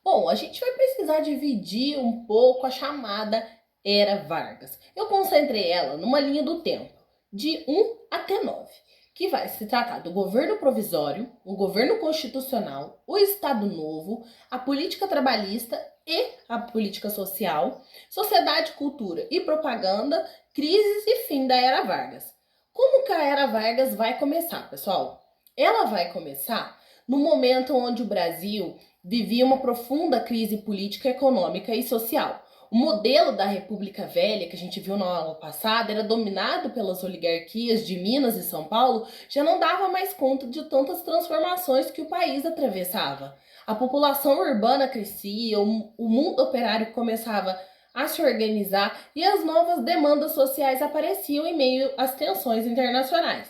Bom, a gente vai precisar dividir um pouco a chamada Era Vargas. Eu concentrei ela numa linha do tempo, de 1 até 9, que vai se tratar do governo provisório, o governo constitucional, o Estado Novo, a política trabalhista e a política social, sociedade, cultura e propaganda, crises e fim da Era Vargas. Como que a Era Vargas vai começar, pessoal? Ela vai começar no momento onde o Brasil vivia uma profunda crise política, econômica e social. O modelo da República Velha, que a gente viu na aula passada, era dominado pelas oligarquias de Minas e São Paulo, já não dava mais conta de tantas transformações que o país atravessava. A população urbana crescia, o mundo operário começava a se organizar e as novas demandas sociais apareciam em meio às tensões internacionais.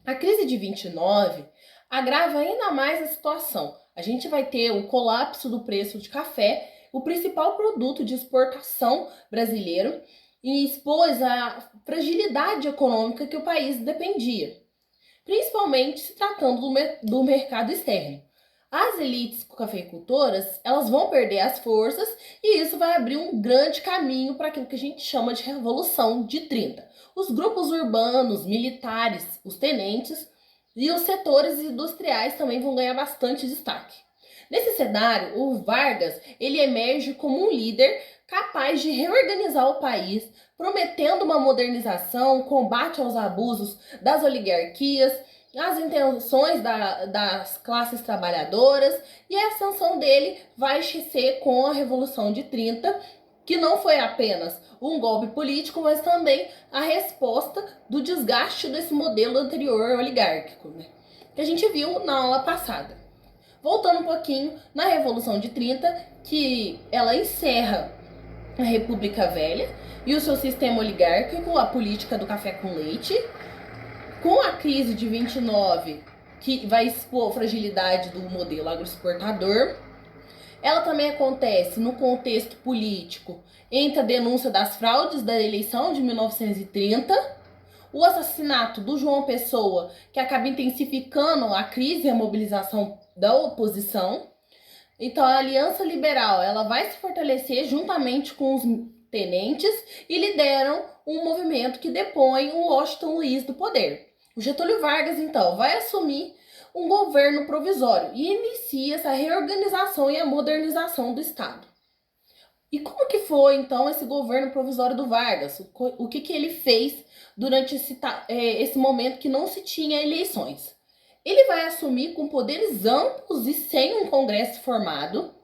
A crise de 29 agrava ainda mais a situação. A gente vai ter o colapso do preço de café, o principal produto de exportação brasileiro, e expôs a fragilidade econômica que o país dependia, principalmente se tratando do mercado externo. As elites cafeicultoras, elas vão perder as forças e isso vai abrir um grande caminho para aquilo que a gente chama de Revolução de 30. Os grupos urbanos, militares, os tenentes e os setores industriais também vão ganhar bastante destaque. Nesse cenário, o Vargas ele emerge como um líder capaz de reorganizar o país, prometendo uma modernização, combate aos abusos das oligarquias, as intenções das classes trabalhadoras, e a ascensão dele vai ser com a Revolução de 30, que não foi apenas um golpe político, mas também a resposta do desgaste desse modelo anterior oligárquico, né? Que a gente viu na aula passada. Voltando um pouquinho, na Revolução de 30, que ela encerra a República Velha e o seu sistema oligárquico, a política do café com leite, com a crise de 29, que vai expor a fragilidade do modelo agroexportador. Ela também acontece no contexto político entre a denúncia das fraudes da eleição de 1930, o assassinato do João Pessoa, que acaba intensificando a crise e a mobilização da oposição. Então a Aliança Liberal ela vai se fortalecer juntamente com os tenentes e lideram um movimento que depõe o Washington Luiz do poder. O Getúlio Vargas, então, vai assumir um governo provisório e inicia essa reorganização e a modernização do Estado. E como que foi, então, esse governo provisório do Vargas? O que ele fez durante esse momento que não se tinha eleições? Ele vai assumir com poderes amplos e sem um Congresso formado,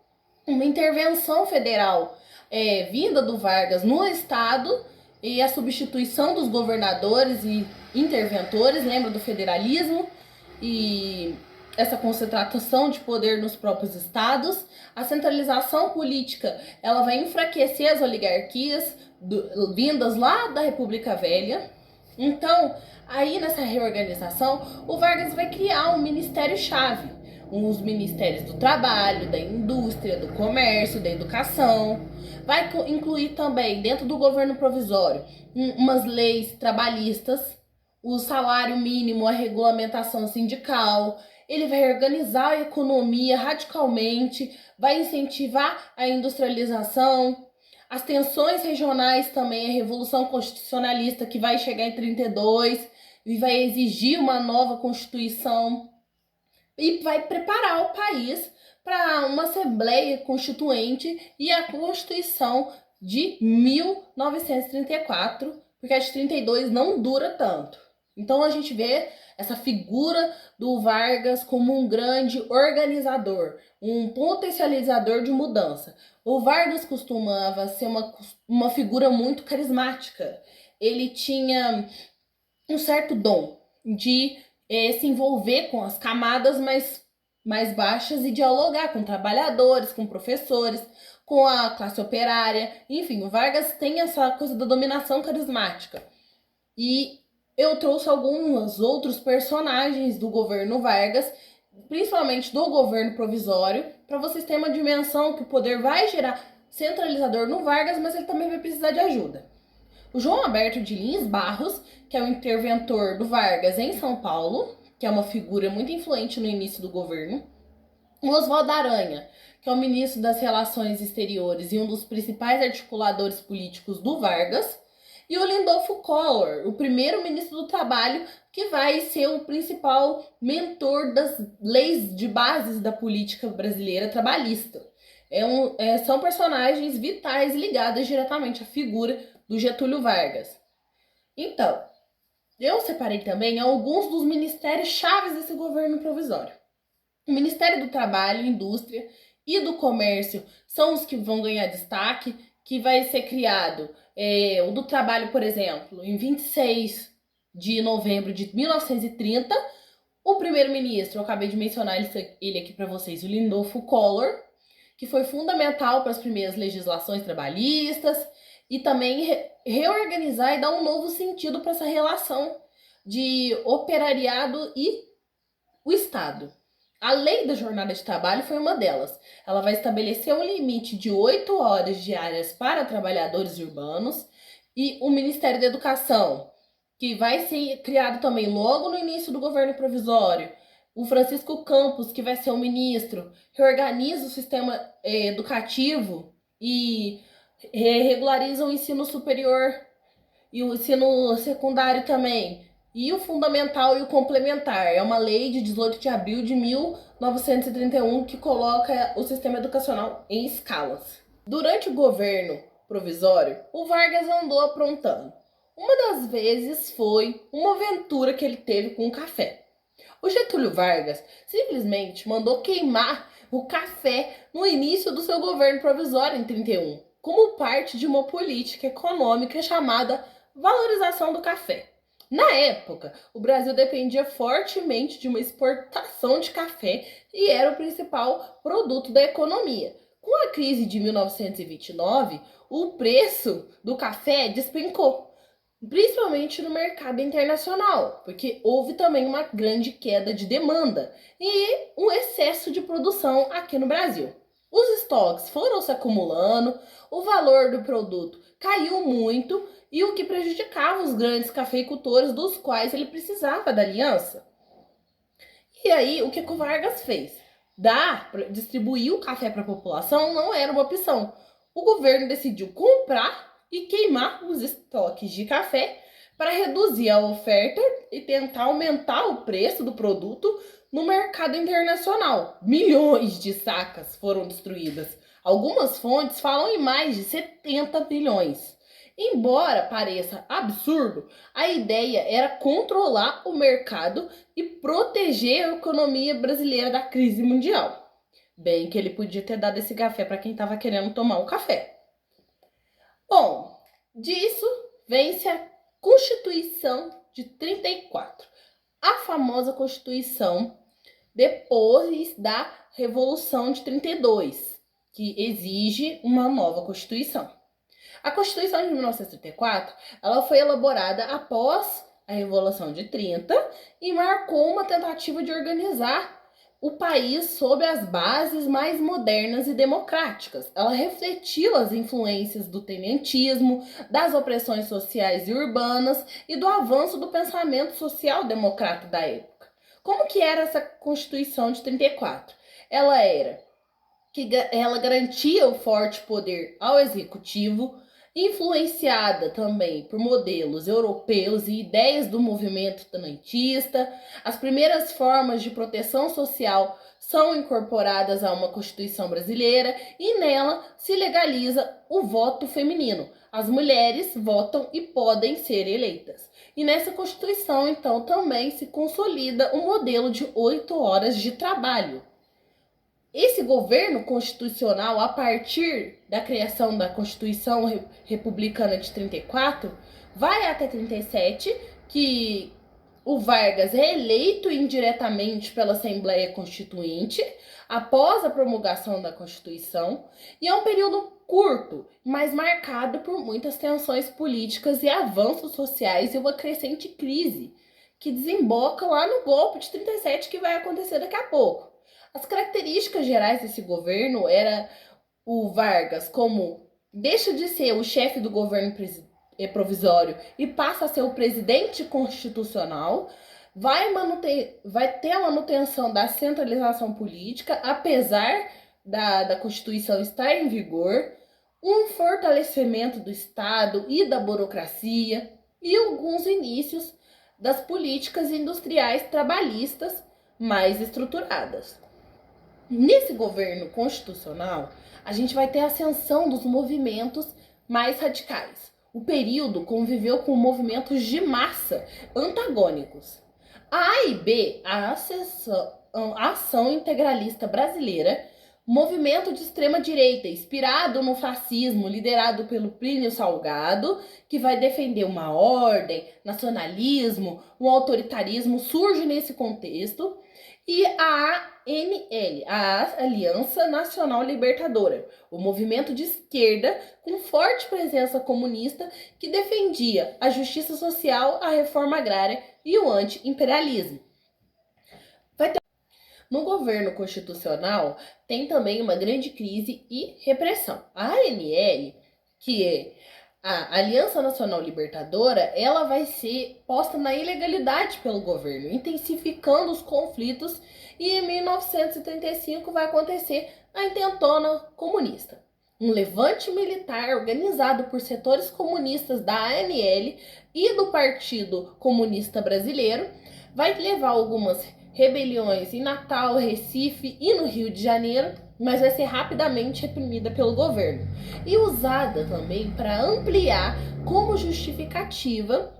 uma intervenção federal vinda do Vargas no Estado e a substituição dos governadores e interventores, lembra do federalismo e essa concentração de poder nos próprios estados. A centralização política ela vai enfraquecer as oligarquias vindas lá da República Velha. Então, aí nessa reorganização, o Vargas vai criar um ministério-chave, os ministérios do trabalho, da indústria, do comércio, da educação. Vai incluir também, dentro do governo provisório, umas leis trabalhistas, o salário mínimo, a regulamentação sindical. Ele vai organizar a economia radicalmente, vai incentivar a industrialização, as tensões regionais também, a Revolução Constitucionalista que vai chegar em 32 e vai exigir uma nova Constituição e vai preparar o país para uma Assembleia Constituinte e a Constituição de 1934, porque a de 32 não dura tanto. Então a gente vê essa figura do Vargas como um grande organizador, um potencializador de mudança. O Vargas costumava ser uma figura muito carismática. Ele tinha um certo dom de se envolver com as camadas mais baixas e dialogar com trabalhadores, com professores, com a classe operária. Enfim, o Vargas tem essa coisa da dominação carismática. E eu trouxe alguns outros personagens do governo Vargas, principalmente do governo provisório, para vocês terem uma dimensão que o poder vai gerar centralizador no Vargas, mas ele também vai precisar de ajuda. O João Alberto de Lins Barros, que é o interventor do Vargas em São Paulo, que é uma figura muito influente no início do governo. O Oswaldo Aranha, que é o ministro das Relações Exteriores e um dos principais articuladores políticos do Vargas, e o Lindolfo Collor, o primeiro ministro do Trabalho, que vai ser o principal mentor das leis de bases da política brasileira trabalhista. São personagens vitais ligados diretamente à figura do Getúlio Vargas. Então, eu separei também alguns dos ministérios chaves desse governo provisório. O Ministério do Trabalho, Indústria e do Comércio são os que vão ganhar destaque, que vai ser criado o do Trabalho, por exemplo, em 26 de novembro de 1930. O primeiro-ministro, eu acabei de mencionar ele aqui para vocês, o Lindolfo Collor, que foi fundamental para as primeiras legislações trabalhistas e também reorganizar e dar um novo sentido para essa relação de operariado e o Estado. A lei da jornada de trabalho foi uma delas. Ela vai estabelecer um limite de 8 horas diárias para trabalhadores urbanos, e o Ministério da Educação, que vai ser criado também logo no início do governo provisório. O Francisco Campos, que vai ser o ministro, reorganiza o sistema educativo e regulariza o ensino superior e o ensino secundário também. E o fundamental e o complementar. É uma lei de 18 de abril de 1931 que coloca o sistema educacional em escalas. Durante o governo provisório, o Vargas andou aprontando. Uma das vezes foi uma aventura que ele teve com o café. O Getúlio Vargas simplesmente mandou queimar o café no início do seu governo provisório em 31, como parte de uma política econômica chamada valorização do café. Na época, o Brasil dependia fortemente de uma exportação de café e era o principal produto da economia. Com a crise de 1929, o preço do café despencou, principalmente no mercado internacional, porque houve também uma grande queda de demanda e um excesso de produção aqui no Brasil. Os estoques foram se acumulando, o valor do produto caiu muito, e o que prejudicava os grandes cafeicultores dos quais ele precisava da aliança. E aí, o que o Vargas fez? Distribuir o café para a população não era uma opção. O governo decidiu comprar e queimar os estoques de café para reduzir a oferta e tentar aumentar o preço do produto no mercado internacional. Milhões de sacas foram destruídas. Algumas fontes falam em mais de 70 bilhões. Embora pareça absurdo, a ideia era controlar o mercado e proteger a economia brasileira da crise mundial. Bem que ele podia ter dado esse café para quem estava querendo tomar o café. Bom, disso vem-se a Constituição de 34, a famosa Constituição depois da Revolução de 32, que exige uma nova Constituição. A Constituição de 1934, ela foi elaborada após a Revolução de 30 e marcou uma tentativa de organizar o país sob as bases mais modernas e democráticas. Ela refletiu as influências do tenentismo, das opressões sociais e urbanas e do avanço do pensamento social-democrata da época. Como que era essa Constituição de 34? Ela garantia o forte poder ao executivo, influenciada também por modelos europeus e ideias do movimento tenentista. As primeiras formas de proteção social são incorporadas a uma Constituição brasileira e nela se legaliza o voto feminino. As mulheres votam e podem ser eleitas. E nessa Constituição, então, também se consolida um modelo de 8 horas de trabalho. Esse governo constitucional, a partir da criação da Constituição Republicana de 34, vai até 37, que o Vargas é eleito indiretamente pela Assembleia Constituinte, após a promulgação da Constituição, e é um período curto, mas marcado por muitas tensões políticas e avanços sociais e uma crescente crise, que desemboca lá no golpe de 37, que vai acontecer daqui a pouco. As características gerais desse governo era o Vargas como deixa de ser o chefe do governo provisório e passa a ser o presidente constitucional, vai ter a manutenção da centralização política, apesar da Constituição está em vigor, um fortalecimento do Estado e da burocracia e alguns inícios das políticas industriais trabalhistas mais estruturadas. Nesse governo constitucional, a gente vai ter a ascensão dos movimentos mais radicais. O período conviveu com movimentos de massa antagônicos. A AIB, a Ação Integralista Brasileira, movimento de extrema-direita, inspirado no fascismo, liderado pelo Plínio Salgado, que vai defender uma ordem, nacionalismo, um autoritarismo, surge nesse contexto. E a ANL, a Aliança Nacional Libertadora, o movimento de esquerda com forte presença comunista que defendia a justiça social, a reforma agrária e o anti-imperialismo. No governo constitucional, tem também uma grande crise e repressão. A ANL, que é a Aliança Nacional Libertadora, ela vai ser posta na ilegalidade pelo governo, intensificando os conflitos, e em 1935 vai acontecer a intentona comunista. Um levante militar organizado por setores comunistas da ANL e do Partido Comunista Brasileiro vai levar algumas rebeliões em Natal, Recife e no Rio de Janeiro, mas vai ser rapidamente reprimida pelo governo e usada também para ampliar como justificativa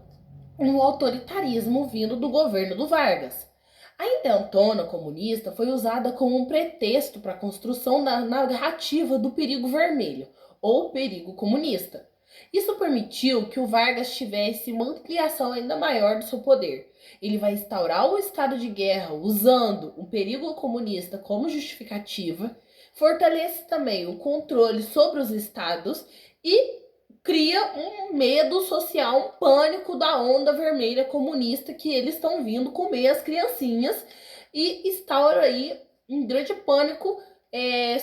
um autoritarismo vindo do governo do Vargas. A intentona comunista foi usada como um pretexto para a construção da narrativa do perigo vermelho, ou perigo comunista. Isso permitiu que o Vargas tivesse uma ampliação ainda maior do seu poder. Ele vai instaurar o estado de guerra usando o perigo comunista como justificativa, fortalece também o controle sobre os estados e cria um medo social, um pânico da onda vermelha comunista que eles estão vindo comer as criancinhas e instaura aí um grande pânico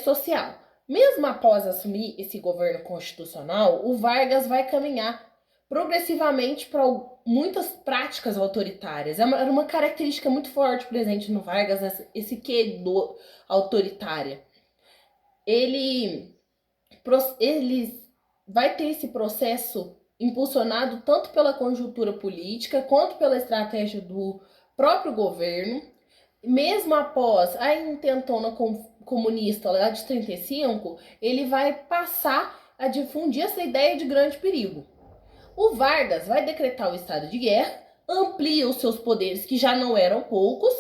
social. Mesmo após assumir esse governo constitucional, o Vargas vai caminhar progressivamente para muitas práticas autoritárias. Era uma característica muito forte presente no Vargas, esse quê do autoritária. Ele vai ter esse processo impulsionado tanto pela conjuntura política quanto pela estratégia do próprio governo. Mesmo após a intentona comunista lá de 35, ele vai passar a difundir essa ideia de grande perigo. O Vargas vai decretar o estado de guerra, amplia os seus poderes, que já não eram poucos,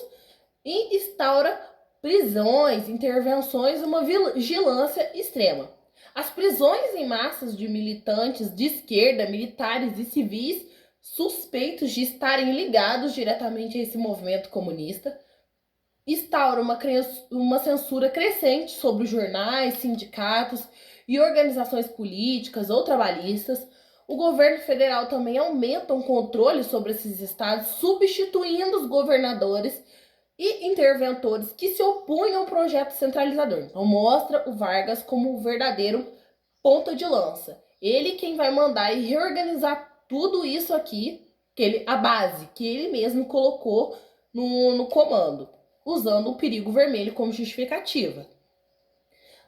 e instaura prisões, intervenções, uma vigilância extrema. As prisões em massas de militantes de esquerda, militares e civis suspeitos de estarem ligados diretamente a esse movimento comunista, instaura uma censura crescente sobre os jornais, sindicatos e organizações políticas ou trabalhistas. O governo federal também aumenta o controle sobre esses estados, substituindo os governadores e interventores que se opunham ao projeto centralizador. Então mostra o Vargas como o verdadeiro ponta de lança. Ele quem vai mandar e reorganizar tudo isso aqui, a base que ele mesmo colocou no comando, usando o perigo vermelho como justificativa.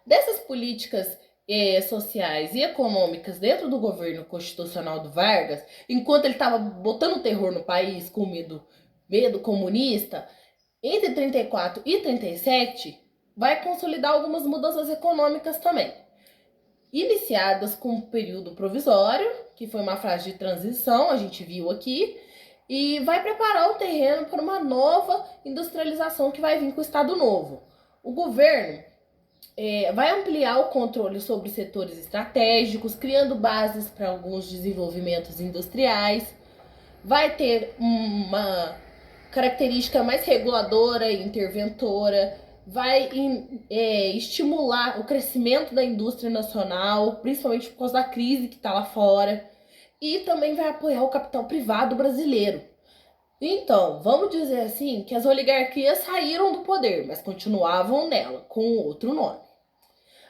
Dessas políticas sociais e econômicas dentro do governo constitucional do Vargas, enquanto ele estava botando terror no país com medo comunista, entre 34 e 37, vai consolidar algumas mudanças econômicas também. Iniciadas com um período provisório, que foi uma fase de transição, a gente viu aqui, e vai preparar o terreno para uma nova industrialização que vai vir com o Estado Novo. O governo vai ampliar o controle sobre setores estratégicos, criando bases para alguns desenvolvimentos industriais, vai ter uma característica mais reguladora e interventora, vai estimular o crescimento da indústria nacional, principalmente por causa da crise que está lá fora, e também vai apoiar o capital privado brasileiro. Então, vamos dizer assim que as oligarquias saíram do poder, mas continuavam nela, com outro nome.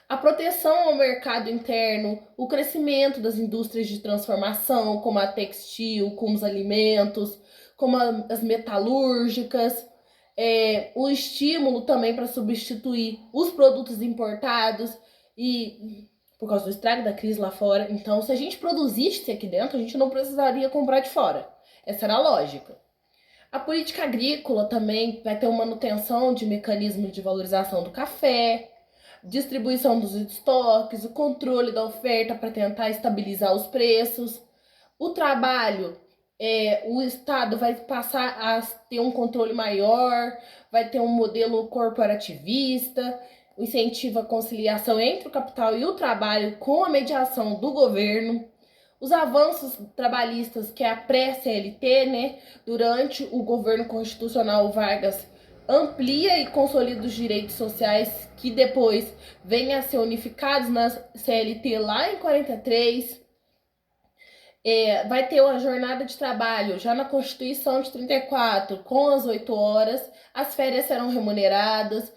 A proteção ao mercado interno, o crescimento das indústrias de transformação, como a textil, como os alimentos, como as metalúrgicas, O estímulo também para substituir os produtos importados e por causa do estrago da crise lá fora. Então, se a gente produzisse aqui dentro, a gente não precisaria comprar de fora. Essa era a lógica. A política agrícola também vai ter uma manutenção de mecanismos de valorização do café, distribuição dos estoques, o controle da oferta para tentar estabilizar os preços. O trabalho, o Estado vai passar a ter um controle maior, vai ter um modelo corporativista, incentiva a conciliação entre o capital e o trabalho com a mediação do governo. Os avanços trabalhistas, que é a pré-CLT, né, durante o governo constitucional Vargas, amplia e consolida os direitos sociais que depois vêm a ser unificados na CLT lá em 43. Vai ter a jornada de trabalho já na Constituição de 34, com as 8 horas, as férias serão remuneradas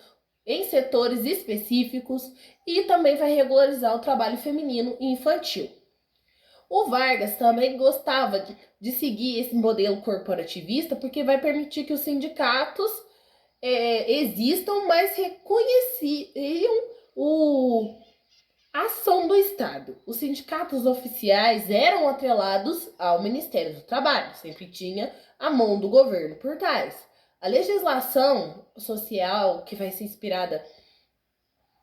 em setores específicos e também vai regularizar o trabalho feminino e infantil. O Vargas também gostava de seguir esse modelo corporativista porque vai permitir que os sindicatos existam, mas reconheciam a ação do Estado. Os sindicatos oficiais eram atrelados ao Ministério do Trabalho, sempre tinha a mão do governo por trás. A legislação social, que vai ser inspirada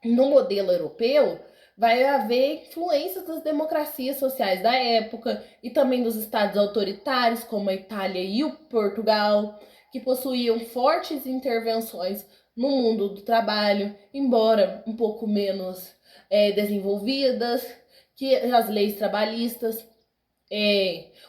no modelo europeu, vai haver influências das democracias sociais da época e também dos estados autoritários, como a Itália e o Portugal, que possuíam fortes intervenções no mundo do trabalho, embora um pouco menos desenvolvidas que as leis trabalhistas.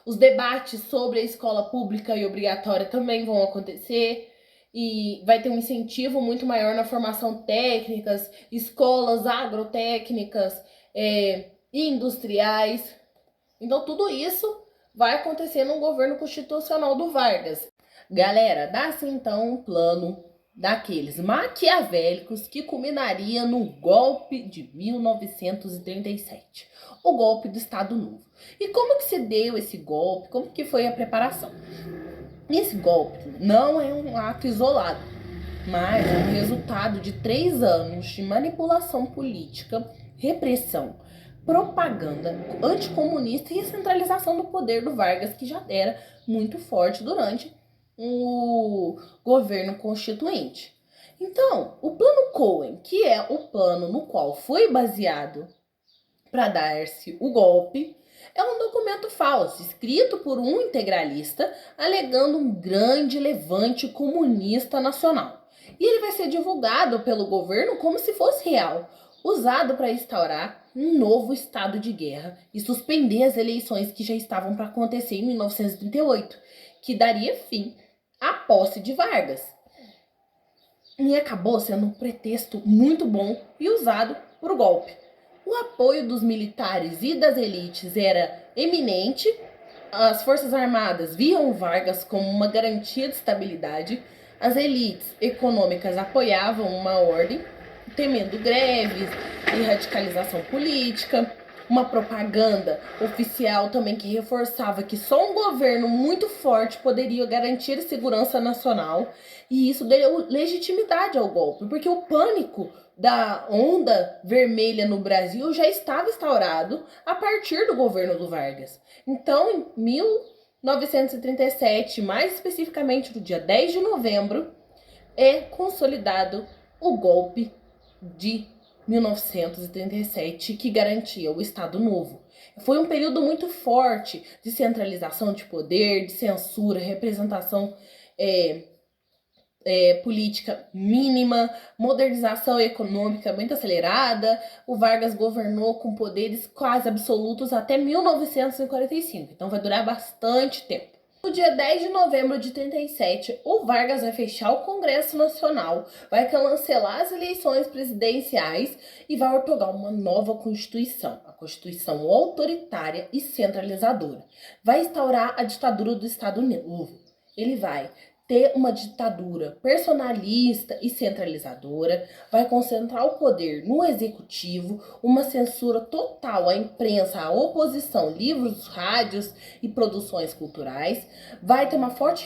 Os debates sobre a escola pública e obrigatória também vão acontecer e vai ter um incentivo muito maior na formação técnicas, escolas agrotécnicas e industriais. Então tudo isso vai acontecer no governo constitucional do Vargas. Galera, dá-se então um plano daqueles maquiavélicos que culminaria no golpe de 1937, o golpe do Estado Novo. E como que se deu esse golpe? Como que foi a preparação? Esse golpe não é um ato isolado, mas é um resultado de 3 anos de manipulação política, repressão, propaganda anticomunista e a centralização do poder do Vargas, que já era muito forte durante o governo constituinte. Então, o plano Cohen, que é o plano no qual foi baseado para dar-se o golpe, é um documento falso, escrito por um integralista, alegando um grande levante comunista nacional. E ele vai ser divulgado pelo governo como se fosse real, usado para instaurar um novo estado de guerra e suspender as eleições que já estavam para acontecer em 1938, que daria fim à posse de Vargas. E acabou sendo um pretexto muito bom e usado para o golpe. O apoio dos militares e das elites era eminente, as Forças Armadas viam Vargas como uma garantia de estabilidade, as elites econômicas apoiavam uma ordem, temendo greves e radicalização política, uma propaganda oficial também que reforçava que só um governo muito forte poderia garantir a segurança nacional, e isso deu legitimidade ao golpe, porque o pânico da onda vermelha no Brasil já estava instaurado a partir do governo do Vargas. Então, em 1937, mais especificamente no dia 10 de novembro, é consolidado o golpe de 1937, que garantia o Estado Novo. Foi um período muito forte de centralização de poder, de censura, representação política mínima, modernização econômica muito acelerada. O Vargas governou com poderes quase absolutos até 1945, então vai durar bastante tempo. No dia 10 de novembro de 37, o Vargas vai fechar o Congresso Nacional, vai cancelar as eleições presidenciais e vai otorgar uma nova Constituição, a Constituição autoritária e centralizadora. Vai instaurar a ditadura do Estado Novo. Ele vai ter uma ditadura personalista e centralizadora, vai concentrar o poder no executivo, uma censura total à imprensa, à oposição, livros, rádios e produções culturais, vai ter uma forte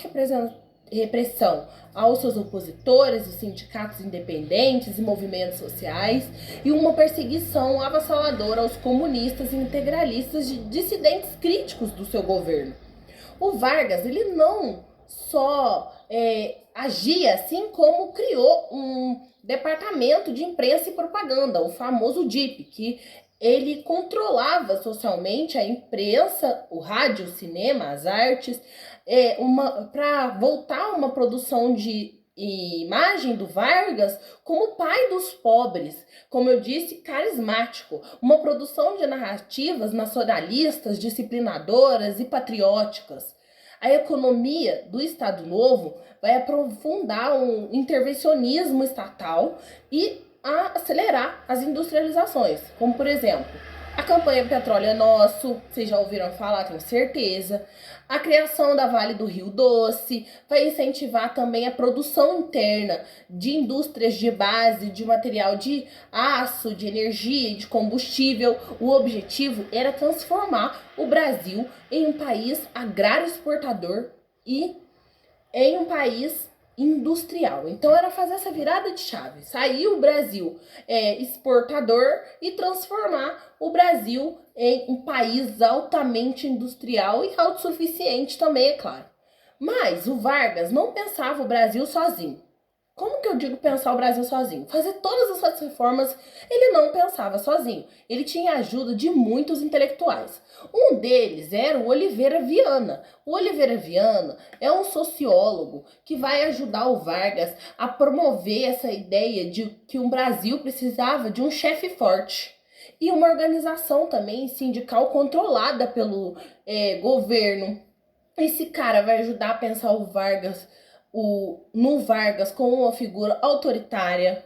repressão aos seus opositores, os sindicatos independentes e movimentos sociais, e uma perseguição avassaladora aos comunistas e integralistas de dissidentes críticos do seu governo. O Vargas, ele não só agia assim, como criou um departamento de imprensa e propaganda, o famoso DIP, que ele controlava socialmente a imprensa, o rádio, o cinema, as artes, para voltar uma produção de imagem do Vargas como pai dos pobres, como eu disse, carismático, uma produção de narrativas nacionalistas, disciplinadoras e patrióticas. A economia do Estado Novo vai aprofundar um intervencionismo estatal e a acelerar as industrializações, como por exemplo, a campanha Petróleo é Nosso, vocês já ouviram falar, tenho certeza. A criação da Vale do Rio Doce vai incentivar também a produção interna de indústrias de base, de material de aço, de energia e de combustível. O objetivo era transformar o Brasil em um país agrário exportador e em um país industrial. Então era fazer essa virada de chave, sair o Brasil exportador e transformar o Brasil em um país altamente industrial e autossuficiente também, é claro. Mas o Vargas não pensava o Brasil sozinho. Como que eu digo pensar o Brasil sozinho? Fazer todas essas reformas, ele não pensava sozinho. Ele tinha a ajuda de muitos intelectuais. Um deles era o Oliveira Viana. O Oliveira Viana é um sociólogo que vai ajudar o Vargas a promover essa ideia de que o Brasil precisava de um chefe forte. E uma organização também sindical controlada pelo governo. Esse cara vai ajudar a pensar o Vargas como uma figura autoritária.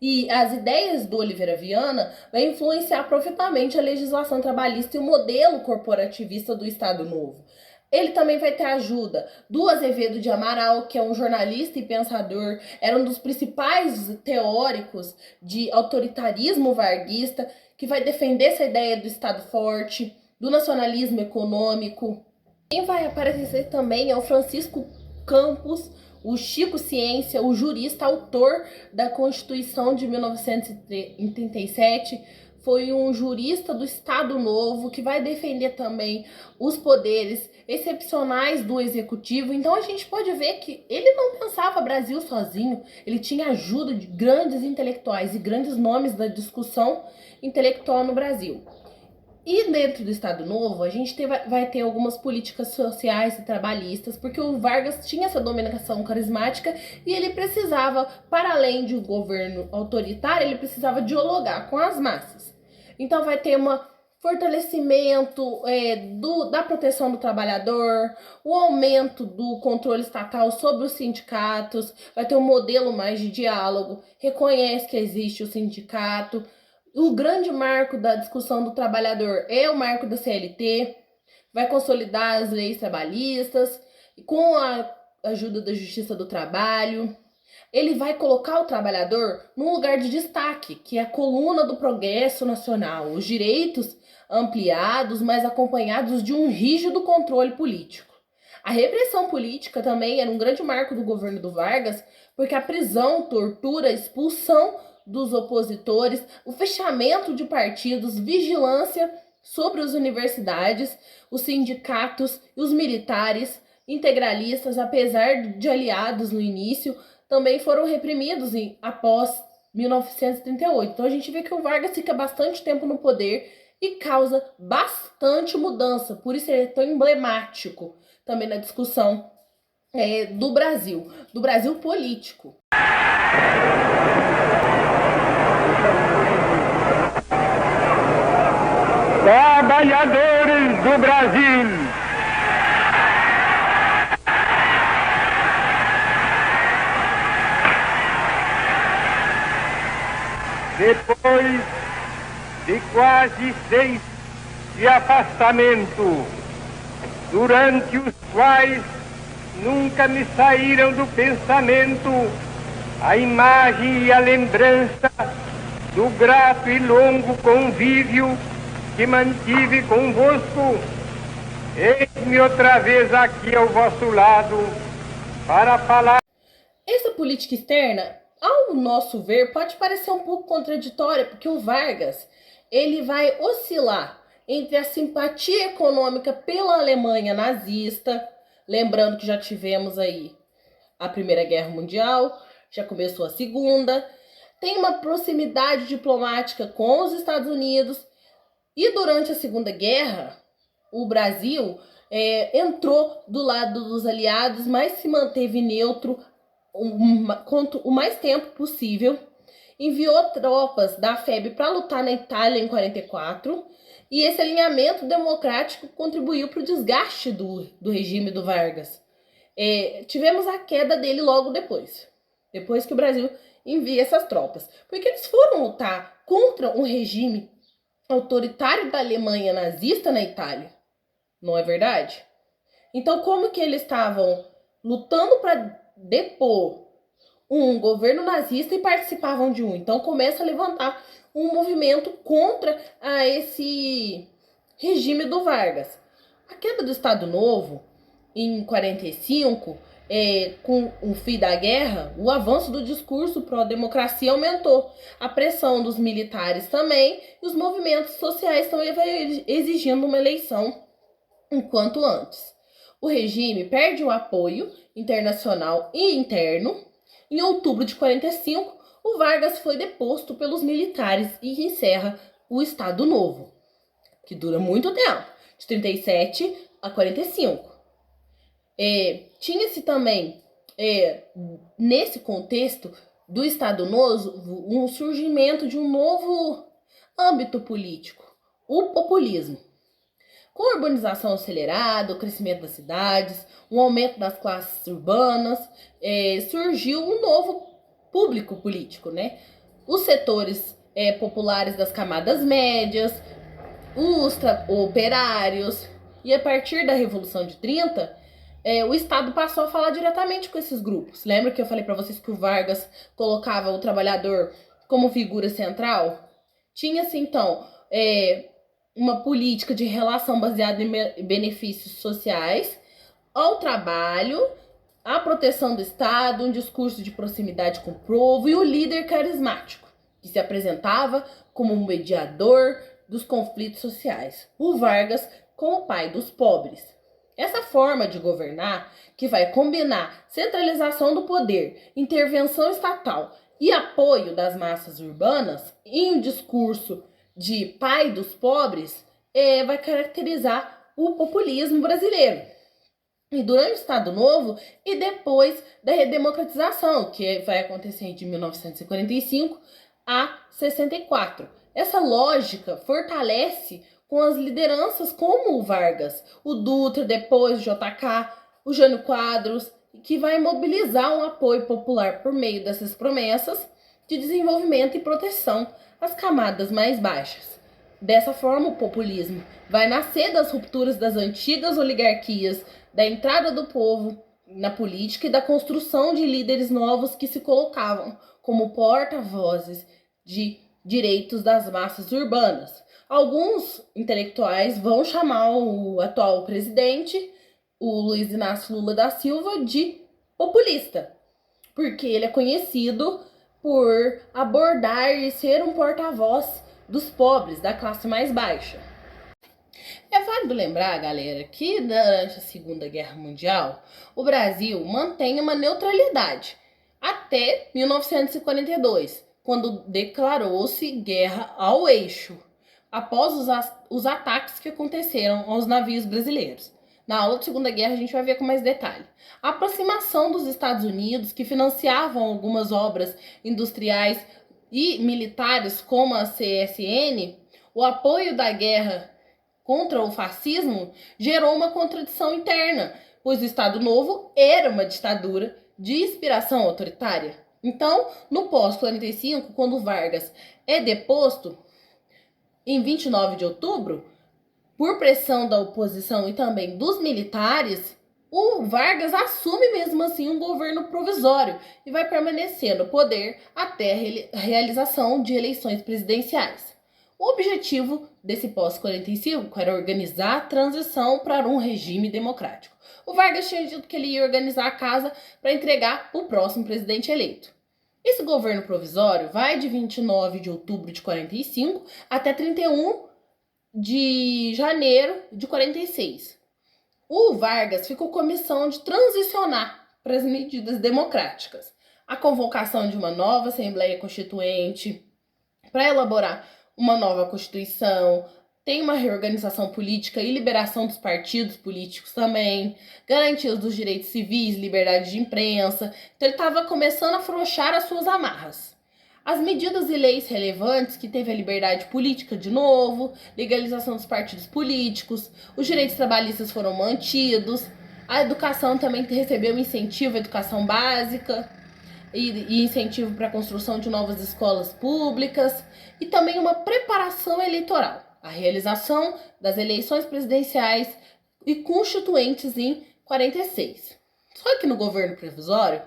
E as ideias do Oliveira Viana vão influenciar profundamente a legislação trabalhista e o modelo corporativista do Estado Novo. Ele também vai ter a ajuda do Azevedo de Amaral, que é um jornalista e pensador, era um dos principais teóricos de autoritarismo varguista, que vai defender essa ideia do Estado forte, do nacionalismo econômico. Quem vai aparecer também é o Francisco Campos, o Chico Ciência, o jurista, autor da Constituição de 1937, foi um jurista do Estado Novo que vai defender também os poderes excepcionais do executivo. Então a gente pode ver que ele não pensava Brasil sozinho, ele tinha ajuda de grandes intelectuais e grandes nomes da discussão intelectual no Brasil. E dentro do Estado Novo, a gente vai ter algumas políticas sociais e trabalhistas, porque o Vargas tinha essa dominação carismática e ele precisava, para além de um governo autoritário, ele precisava dialogar com as massas. Então vai ter um fortalecimento da proteção do trabalhador, o aumento do controle estatal sobre os sindicatos, vai ter um modelo mais de diálogo, reconhece que existe o sindicato. O grande marco da discussão do trabalhador é o marco da CLT, vai consolidar as leis trabalhistas, com a ajuda da Justiça do Trabalho. Ele vai colocar o trabalhador num lugar de destaque, que é a coluna do progresso nacional, os direitos ampliados, mas acompanhados de um rígido controle político. A repressão política também era um grande marco do governo do Vargas, porque a prisão, tortura, expulsão dos opositores, o fechamento de partidos, vigilância sobre as universidades, os sindicatos e os militares integralistas, apesar de aliados no início, também foram reprimidos após 1938. Então a gente vê que o Vargas fica bastante tempo no poder e causa bastante mudança, por isso ele é tão emblemático também na discussão do Brasil político. Trabalhadores do Brasil, depois de quase 6 de afastamento, durante os quais nunca me saíram do pensamento a imagem e a lembrança do grato e longo convívio que mantive convosco, eis-me outra vez aqui ao vosso lado, para falar. Essa política externa, ao nosso ver, pode parecer um pouco contraditória, porque o Vargas ele vai oscilar entre a simpatia econômica pela Alemanha nazista, lembrando que já tivemos aí a Primeira Guerra Mundial, já começou a Segunda, tem uma proximidade diplomática com os Estados Unidos, e durante a Segunda Guerra, o Brasil entrou do lado dos aliados, mas se manteve neutro o mais tempo possível, enviou tropas da FEB para lutar na Itália em 44, e esse alinhamento democrático contribuiu para o desgaste do regime do Vargas. Tivemos a queda dele logo depois que o Brasil envia essas tropas, porque eles foram lutar contra um regime autoritário da Alemanha nazista na Itália, não é verdade? Então, como que eles estavam lutando para depor um governo nazista e participavam de um? Então, começa a levantar um movimento contra esse regime do Vargas. A queda do Estado Novo, em 45, com o fim da guerra, o avanço do discurso pró-democracia aumentou. A pressão dos militares também, e os movimentos sociais estão exigindo uma eleição enquanto antes. O regime perde o apoio internacional e interno. Em outubro de 45, o Vargas foi deposto pelos militares e encerra o Estado Novo, que dura muito tempo, de 37 a 45. Tinha-se também, nesse contexto do Estado Novo, um surgimento de um novo âmbito político, o populismo. Com a urbanização acelerada, o crescimento das cidades, o aumento das classes urbanas, surgiu um novo público político, né? Os setores populares das camadas médias, os operários, e a partir da Revolução de 30, o Estado passou a falar diretamente com esses grupos. Lembra que eu falei para vocês que o Vargas colocava o trabalhador como figura central? Tinha-se, então, uma política de relação baseada em benefícios sociais, ao trabalho, à proteção do Estado, um discurso de proximidade com o povo e o líder carismático, que se apresentava como um mediador dos conflitos sociais. O Vargas como o pai dos pobres. Essa forma de governar, que vai combinar centralização do poder, intervenção estatal e apoio das massas urbanas, em um discurso de pai dos pobres, vai caracterizar o populismo brasileiro. E durante o Estado Novo e depois da redemocratização, que vai acontecer de 1945 a 64. Essa lógica fortalece com as lideranças como o Vargas, o Dutra, depois o JK, o Jânio Quadros, que vai mobilizar um apoio popular por meio dessas promessas de desenvolvimento e proteção às camadas mais baixas. Dessa forma, o populismo vai nascer das rupturas das antigas oligarquias, da entrada do povo na política e da construção de líderes novos que se colocavam como porta-vozes de direitos das massas urbanas. Alguns intelectuais vão chamar o atual presidente, o Luiz Inácio Lula da Silva, de populista, porque ele é conhecido por abordar e ser um porta-voz dos pobres, da classe mais baixa. É válido lembrar, galera, que durante a Segunda Guerra Mundial, o Brasil mantém uma neutralidade até 1942, quando declarou-se guerra ao eixo, após os ataques que aconteceram aos navios brasileiros. Na aula de Segunda Guerra a gente vai ver com mais detalhe. A aproximação dos Estados Unidos, que financiavam algumas obras industriais e militares como a CSN, o apoio da guerra contra o fascismo gerou uma contradição interna, pois o Estado Novo era uma ditadura de inspiração autoritária. Então, no pós-45, quando Vargas é deposto, em 29 de outubro, por pressão da oposição e também dos militares, o Vargas assume mesmo assim um governo provisório e vai permanecer no poder até a realização de eleições presidenciais. O objetivo desse pós-45 era organizar a transição para um regime democrático. O Vargas tinha dito que ele ia organizar a casa para entregar o próximo presidente eleito. Esse governo provisório vai de 29 de outubro de 45 até 31 de janeiro de 46. O Vargas ficou com a missão de transicionar para as medidas democráticas. A convocação de uma nova Assembleia Constituinte para elaborar uma nova Constituição, tem uma reorganização política e liberação dos partidos políticos também, garantia dos direitos civis, liberdade de imprensa. Então ele estava começando a afrouxar as suas amarras. As medidas e leis relevantes, que teve a liberdade política de novo, legalização dos partidos políticos, os direitos trabalhistas foram mantidos, a educação também recebeu incentivo à educação básica e incentivo para a construção de novas escolas públicas e também uma preparação eleitoral, a realização das eleições presidenciais e constituintes em 46. Só que no governo provisório,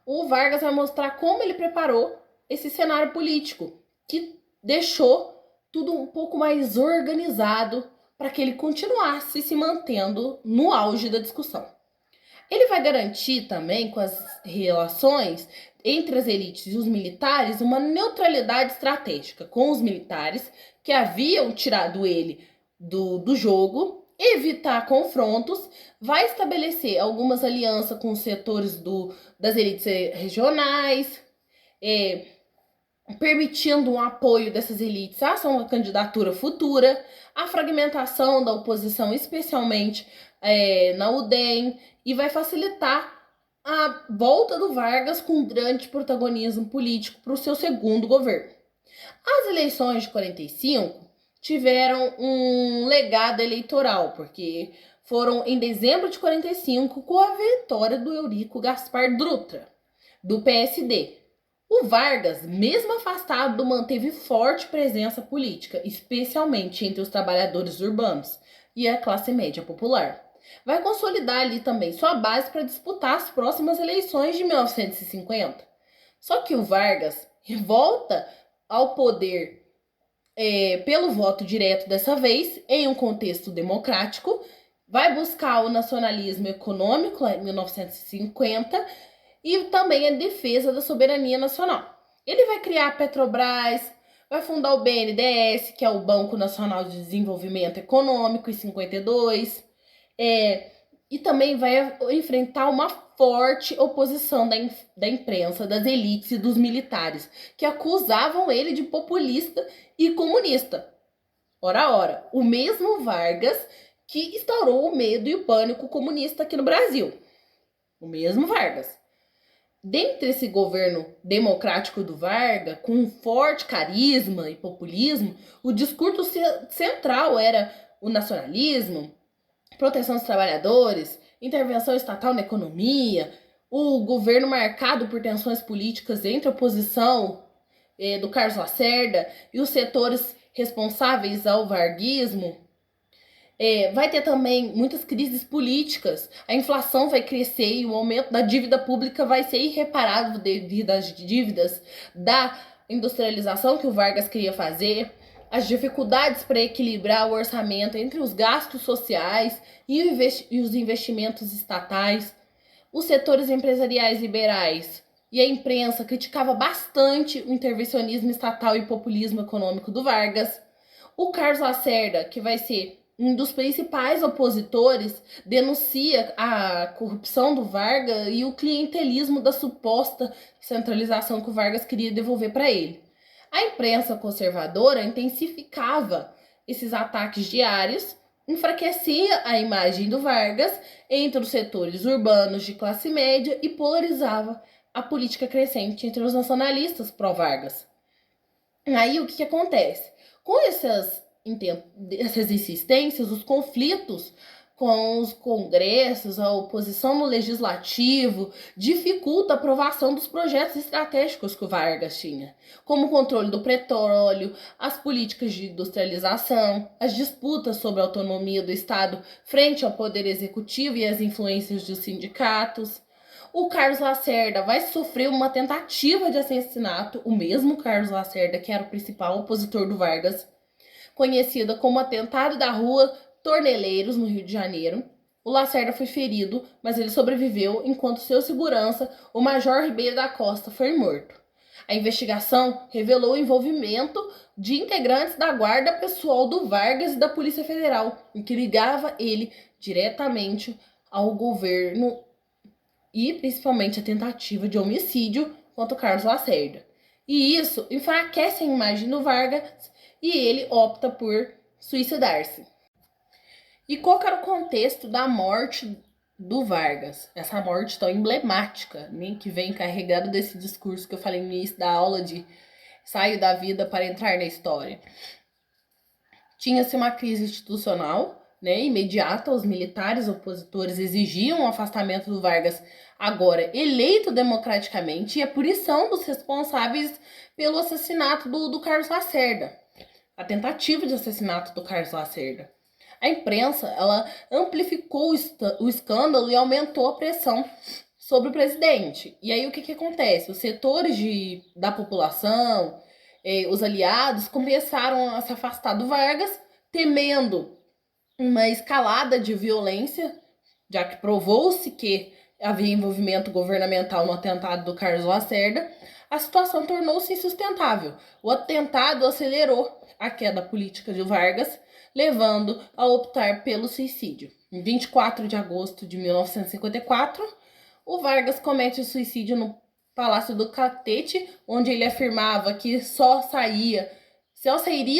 o Vargas vai mostrar como ele preparou esse cenário político, que deixou tudo um pouco mais organizado para que ele continuasse se mantendo no auge da discussão. Ele vai garantir também, com as relações entre as elites e os militares, uma neutralidade estratégica com os militares que haviam tirado ele do jogo, evitar confrontos, vai estabelecer algumas alianças com os setores das elites regionais, permitindo um apoio dessas elites à sua candidatura futura, a fragmentação da oposição, especialmente na UDEM, e vai facilitar a volta do Vargas com grande protagonismo político para o seu segundo governo. As eleições de 45 tiveram um legado eleitoral, porque foram em dezembro de 45 com a vitória do Eurico Gaspar Dutra, do PSD. O Vargas, mesmo afastado, manteve forte presença política, especialmente entre os trabalhadores urbanos e a classe média popular. Vai consolidar ali também sua base para disputar as próximas eleições de 1950. Só que o Vargas volta ao poder pelo voto direto dessa vez, em um contexto democrático, vai buscar o nacionalismo econômico em 1950 e também a defesa da soberania nacional. Ele vai criar a Petrobras, vai fundar o BNDES, que é o Banco Nacional de Desenvolvimento Econômico, em 52, e também vai enfrentar uma forte oposição da imprensa, das elites e dos militares, que acusavam ele de populista e comunista. Ora, o mesmo Vargas que instaurou o medo e o pânico comunista aqui no Brasil. O mesmo Vargas. Dentre esse governo democrático do Vargas, com um forte carisma e populismo, o discurso central era o nacionalismo, proteção dos trabalhadores, intervenção estatal na economia, o governo marcado por tensões políticas entre a oposição do Carlos Lacerda e os setores responsáveis ao varguismo. Vai ter também muitas crises políticas, a inflação vai crescer e o aumento da dívida pública vai ser irreparável devido às dívidas da industrialização que o Vargas queria fazer, as dificuldades para equilibrar o orçamento entre os gastos sociais e os investimentos estatais. Os setores empresariais liberais e a imprensa criticava bastante o intervencionismo estatal e populismo econômico do Vargas. O Carlos Lacerda, que vai ser um dos principais opositores, denuncia a corrupção do Vargas e o clientelismo da suposta centralização que o Vargas queria devolver para ele. A imprensa conservadora intensificava esses ataques diários, enfraquecia a imagem do Vargas entre os setores urbanos de classe média e polarizava a política crescente entre os nacionalistas pró-Vargas. Aí o que acontece? Com essas insistências, os conflitos com os congressos, a oposição no legislativo, dificulta a aprovação dos projetos estratégicos que o Vargas tinha, como o controle do petróleo, as políticas de industrialização, as disputas sobre a autonomia do Estado frente ao poder executivo e as influências dos sindicatos. O Carlos Lacerda vai sofrer uma tentativa de assassinato, o mesmo Carlos Lacerda que era o principal opositor do Vargas, conhecida como Atentado da Rua Torneleiros, no Rio de Janeiro. O Lacerda foi ferido, mas ele sobreviveu, enquanto seu segurança, o Major Ribeiro da Costa, foi morto. A investigação revelou o envolvimento de integrantes da guarda pessoal do Vargas e da Polícia Federal, em que ligava ele diretamente ao governo e principalmente a tentativa de homicídio contra o Carlos Lacerda. E isso enfraquece a imagem do Vargas e ele opta por suicidar-se. E qual que era o contexto da morte do Vargas? Essa morte tão emblemática, né, que vem carregada desse discurso que eu falei no início da aula de saio da vida para entrar na história. Tinha-se uma crise institucional, né, imediata. Os militares opositores exigiam o afastamento do Vargas, agora eleito democraticamente, e a punição dos responsáveis pelo assassinato do Carlos Lacerda, a tentativa de assassinato do Carlos Lacerda. A imprensa, ela amplificou o escândalo e aumentou a pressão sobre o presidente. E aí o que acontece? Os setores da população, os aliados, começaram a se afastar do Vargas, temendo uma escalada de violência, já que provou-se que havia envolvimento governamental no atentado do Carlos Lacerda. A situação tornou-se insustentável. O atentado acelerou a queda política de Vargas, levando a optar pelo suicídio. Em 24 de agosto de 1954, o Vargas comete o suicídio no Palácio do Catete, onde ele afirmava que só sairia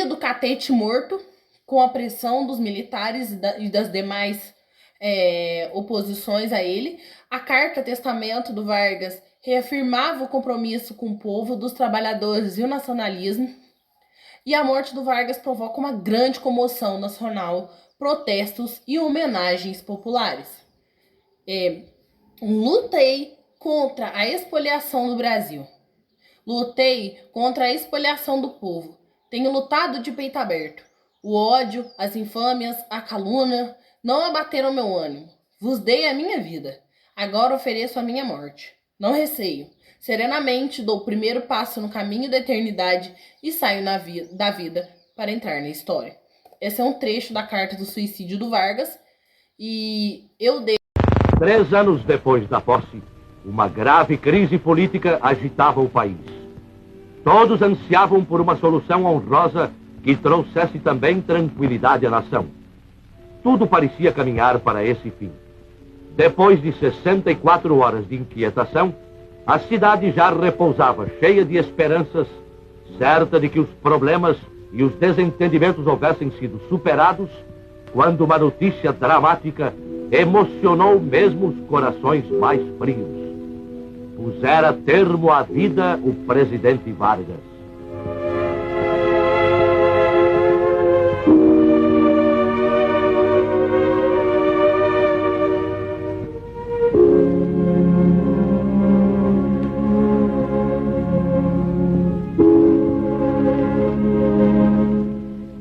do catete morto com a pressão dos militares e das demais oposições a ele. A carta-testamento do Vargas reafirmava o compromisso com o povo, dos trabalhadores e o nacionalismo. E a morte do Vargas provoca uma grande comoção nacional, protestos e homenagens populares. Lutei contra a expoliação do Brasil. Lutei contra a expoliação do povo. Tenho lutado de peito aberto. O ódio, as infâmias, a calúnia não abateram meu ânimo. Vos dei a minha vida. Agora ofereço a minha morte. Não receio. Serenamente dou o primeiro passo no caminho da eternidade e saio da vida para entrar na história. Esse é um trecho da carta do suicídio do Vargas. E eu dei... 3 anos depois da posse, uma grave crise política agitava o país. Todos ansiavam por uma solução honrosa que trouxesse também tranquilidade à nação. Tudo parecia caminhar para esse fim. Depois de 64 horas de inquietação, a cidade já repousava cheia de esperanças, certa de que os problemas e os desentendimentos houvessem sido superados, quando uma notícia dramática emocionou mesmo os corações mais frios. Pusera termo à vida o presidente Vargas.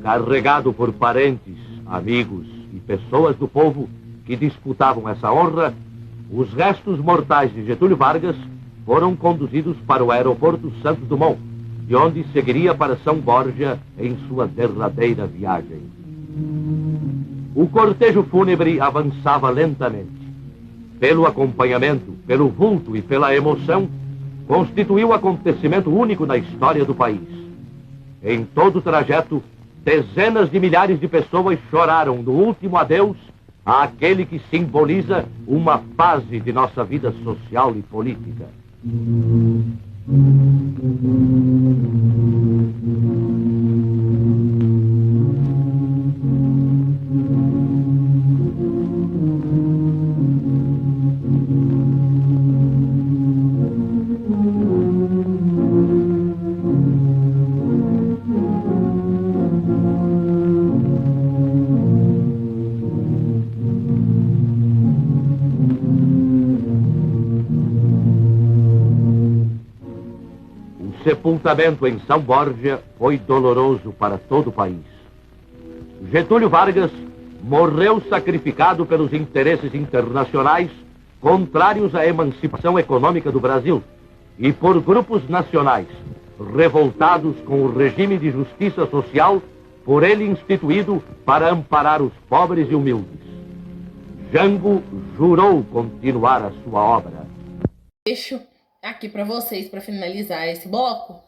Carregado por parentes, amigos e pessoas do povo que disputavam essa honra, os restos mortais de Getúlio Vargas foram conduzidos para o aeroporto Santos Dumont, de onde seguiria para São Borja em sua derradeira viagem. O cortejo fúnebre avançava lentamente. Pelo acompanhamento, pelo vulto e pela emoção, constituiu um acontecimento único na história do país. Em todo o trajeto, dezenas de milhares de pessoas choraram no último adeus àquele que simboliza uma fase de nossa vida social e política. O sepultamento em São Borja foi doloroso para todo o país. Getúlio Vargas morreu sacrificado pelos interesses internacionais contrários à emancipação econômica do Brasil e por grupos nacionais revoltados com o regime de justiça social por ele instituído para amparar os pobres e humildes. Jango jurou continuar a sua obra. Deixo aqui para vocês, para finalizar esse bloco,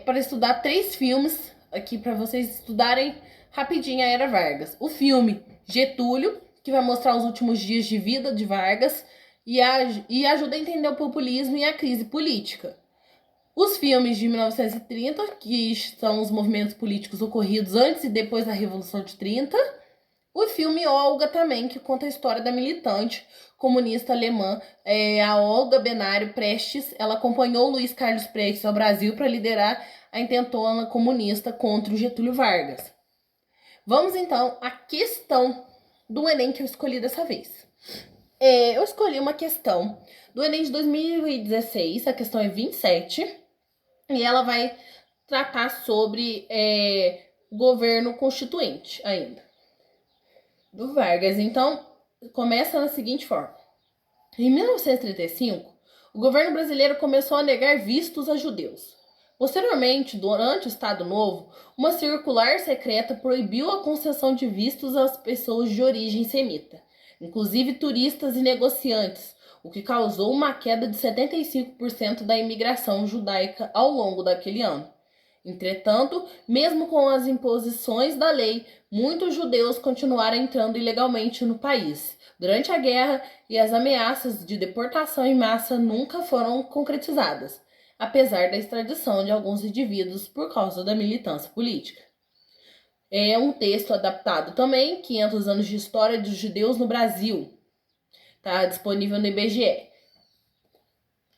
para estudar 3 filmes aqui para vocês estudarem rapidinho a Era Vargas. O filme Getúlio, que vai mostrar os últimos dias de vida de Vargas e ajuda a entender o populismo e a crise política. Os filmes de 1930, que são os movimentos políticos ocorridos antes e depois da Revolução de 30. O filme Olga também, que conta a história da militante comunista alemã, a Olga Benário Prestes. Ela acompanhou Luiz Carlos Prestes ao Brasil para liderar a intentona comunista contra o Getúlio Vargas. Vamos então à questão do Enem que eu escolhi dessa vez. Eu escolhi uma questão do Enem de 2016, a questão é 27, e ela vai tratar sobre governo constituinte ainda, do Vargas. Então, começa da seguinte forma. Em 1935, o governo brasileiro começou a negar vistos a judeus. Posteriormente, durante o Estado Novo, uma circular secreta proibiu a concessão de vistos às pessoas de origem semita, inclusive turistas e negociantes, o que causou uma queda de 75% da imigração judaica ao longo daquele ano. Entretanto, mesmo com as imposições da lei, muitos judeus continuaram entrando ilegalmente no país durante a guerra e as ameaças de deportação em massa nunca foram concretizadas, apesar da extradição de alguns indivíduos por causa da militância política. É um texto adaptado também, 500 anos de história dos judeus no Brasil. Está disponível no IBGE.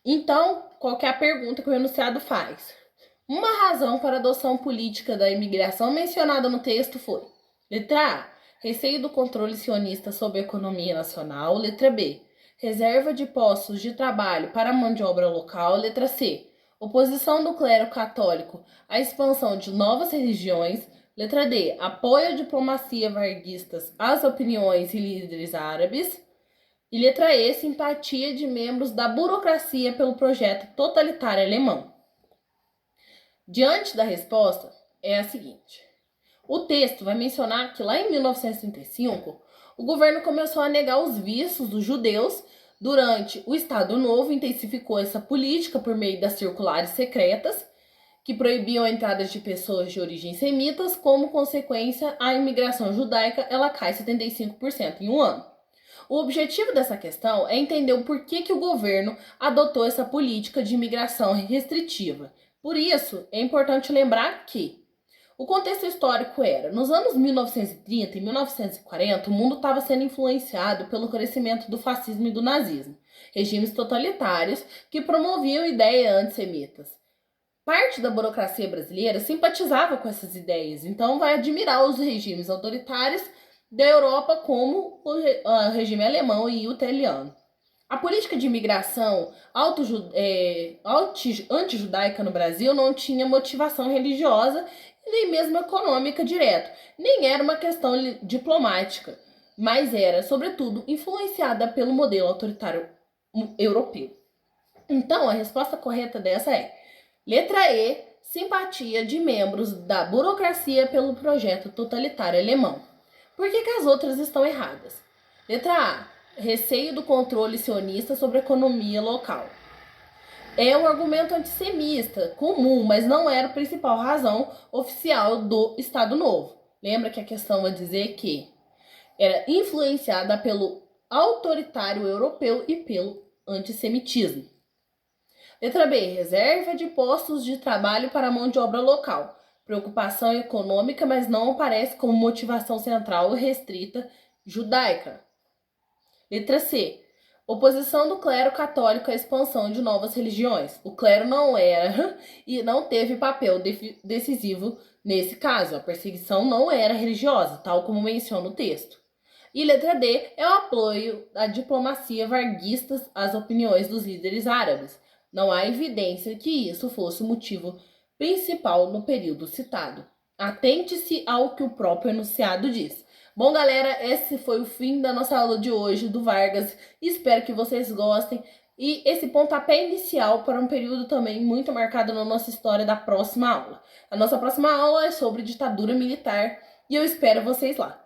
Então, qual que é a pergunta que o enunciado faz? Uma razão para a adoção política da imigração mencionada no texto foi: letra A, receio do controle sionista sobre a economia nacional. Letra B, reserva de postos de trabalho para a mão de obra local. Letra C, oposição do clero católico à expansão de novas religiões. Letra D, apoio à diplomacia varguistas às opiniões e líderes árabes. E letra E, simpatia de membros da burocracia pelo projeto totalitário alemão. Diante da resposta, é a seguinte. O texto vai mencionar que lá em 1935, o governo começou a negar os vistos dos judeus. Durante o Estado Novo, intensificou essa política por meio das circulares secretas, que proibiam a entrada de pessoas de origem semitas. Como consequência, a imigração judaica ela cai 75% em um ano. O objetivo dessa questão é entender o porquê que o governo adotou essa política de imigração restritiva. Por isso, é importante lembrar que o contexto histórico era, nos anos 1930 e 1940, o mundo estava sendo influenciado pelo crescimento do fascismo e do nazismo, regimes totalitários que promoviam ideias antissemitas. Parte da burocracia brasileira simpatizava com essas ideias, então vai admirar os regimes autoritários da Europa, como o regime alemão e o italiano. A política de imigração antijudaica no Brasil não tinha motivação religiosa e nem mesmo econômica direta, nem era uma questão diplomática, mas era, sobretudo, influenciada pelo modelo autoritário europeu. Então, a resposta correta dessa é letra E, simpatia de membros da burocracia pelo projeto totalitário alemão. Por que as outras estão erradas? Letra A, receio do controle sionista sobre a economia local. É um argumento antissemita comum, mas não era a principal razão oficial do Estado Novo. Lembra que a questão vai dizer que era influenciada pelo autoritário europeu e pelo antissemitismo. Letra B, reserva de postos de trabalho para a mão de obra local. Preocupação econômica, mas não aparece como motivação central e restrita judaica. Letra C, oposição do clero católico à expansão de novas religiões. O clero não era e não teve papel decisivo nesse caso. A perseguição não era religiosa, tal como menciona o texto. E letra D é o apoio à diplomacia varguista às opiniões dos líderes árabes. Não há evidência que isso fosse o motivo principal no período citado. Atente-se ao que o próprio enunciado diz. Bom, galera, esse foi o fim da nossa aula de hoje do Vargas. Espero que vocês gostem. E esse pontapé inicial para um período também muito marcado na nossa história da próxima aula. A nossa próxima aula é sobre ditadura militar e eu espero vocês lá.